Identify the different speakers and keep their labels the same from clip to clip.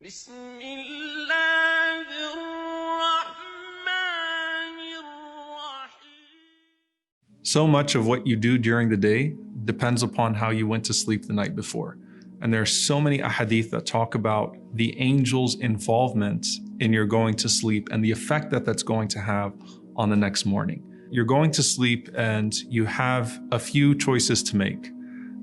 Speaker 1: بسم الله الرحمن الرحيم.
Speaker 2: So much of what you do during the day depends upon how you went to sleep the night before. And there are so many ahadith that talk about the angel's involvement in your going to sleep and the effect that that's going to have on the next morning. You're going to sleep and you have a few choices to make.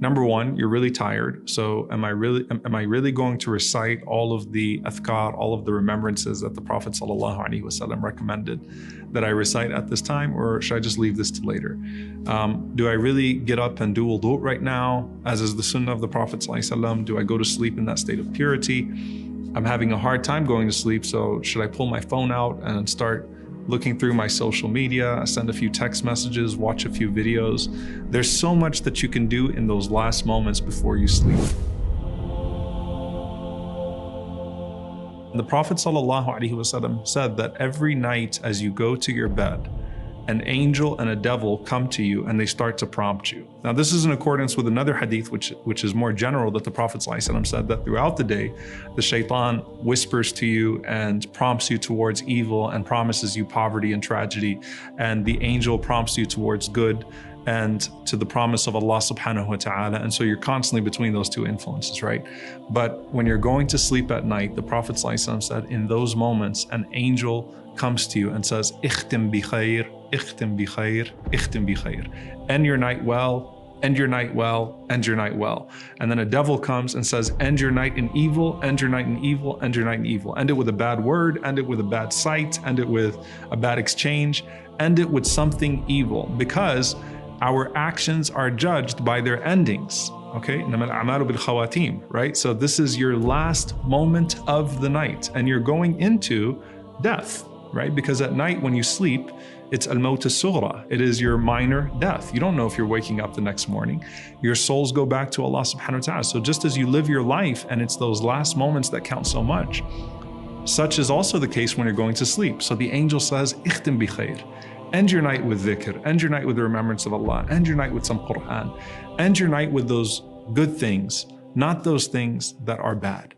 Speaker 2: Number one, you're really tired. So am I really going to recite all of the adhkar, all of the remembrances that the Prophet ﷺ recommended that I recite at this time, or should I just leave this to later? Do I really get up and do wudu right now, as is the sunnah of the Prophet ﷺ? Do I go to sleep in that state of purity? I'm having a hard time going to sleep, so should I pull my phone out and start looking through my social media, send a few text messages, watch a few videos? There's so much that you can do in those last moments before you sleep. The Prophet ﷺ said that every night as you go to your bed, an angel and a devil come to you and they start to prompt you. Now this is in accordance with another hadith which is more general, that the Prophet ﷺ said that throughout the day, the shaitan whispers to you and prompts you towards evil and promises you poverty and tragedy, and the angel prompts you towards good and to the promise of Allah subhanahu wa ta'ala. And so you're constantly between those two influences, right? But when you're going to sleep at night, the Prophet ﷺ said in those moments, an angel comes to you and says, "Ikhtim bi khair, ikhtim bi khair, ikhtim bi khair." End your night well, end your night well, end your night well. And then a devil comes and says, end your night in evil, end your night in evil, end your night in evil. End it with a bad word, end it with a bad sight, end it with a bad exchange, end it with something evil, because our actions are judged by their endings. Okay, right? So this is your last moment of the night and you're going into death, right? Because at night when you sleep, it's al-mawt-as-sughra. It is your minor death. You don't know if you're waking up the next morning. Your souls go back to Allah subhanahu wa ta'ala. So just as you live your life and it's those last moments that count so much, such is also the case when you're going to sleep. So the angel says, "Ikhtim bi khair." End your night with dhikr, end your night with the remembrance of Allah, end your night with some Quran, end your night with those good things, not those things that are bad.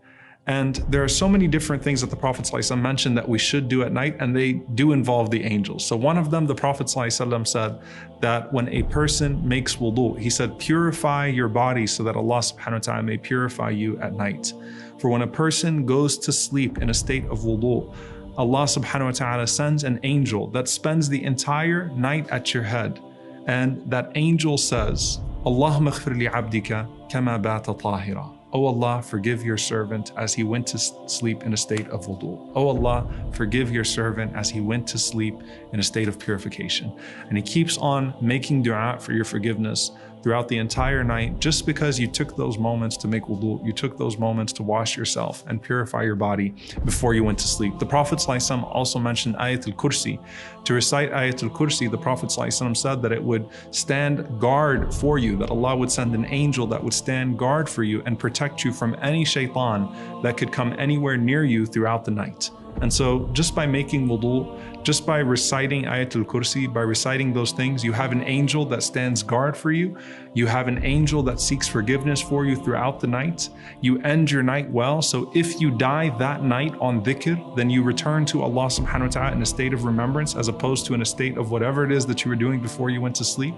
Speaker 2: And there are so many different things that the Prophet ﷺ mentioned that we should do at night, and they do involve the angels. So one of them, the Prophet ﷺ said that when a person makes wudu, he said, purify your body so that Allah subhanahu wa ta'ala may purify you at night. For when a person goes to sleep in a state of wudu, Allah subhanahu wa ta'ala sends an angel that spends the entire night at your head. And that angel says, Allahumma ighfir li abdika kama bata tahira. Oh Allah, forgive your servant as he went to sleep in a state of wudu. Oh Allah, forgive your servant as he went to sleep in a state of purification. And he keeps on making dua for your forgiveness throughout the entire night, just because you took those moments to make wudu, you took those moments to wash yourself and purify your body before you went to sleep. The Prophet ﷺ also mentioned Ayatul Kursi. To recite Ayatul Kursi, the Prophet ﷺ said that it would stand guard for you, that Allah would send an angel that would stand guard for you and protect you from any shaitan that could come anywhere near you throughout the night. And so just by making wudu, just by reciting Ayatul Kursi, by reciting those things, you have an angel that stands guard for you. You have an angel that seeks forgiveness for you throughout the night. You end your night well. So if you die that night on dhikr, then you return to Allah subhanahu wa ta'ala in a state of remembrance, as opposed to in a state of whatever it is that you were doing before you went to sleep.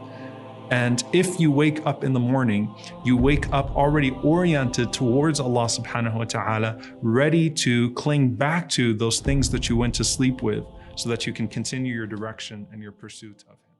Speaker 2: And if you wake up in the morning, you wake up already oriented towards Allah subhanahu wa ta'ala, ready to cling back to those things that you went to sleep with, so that you can continue your direction and your pursuit of Him.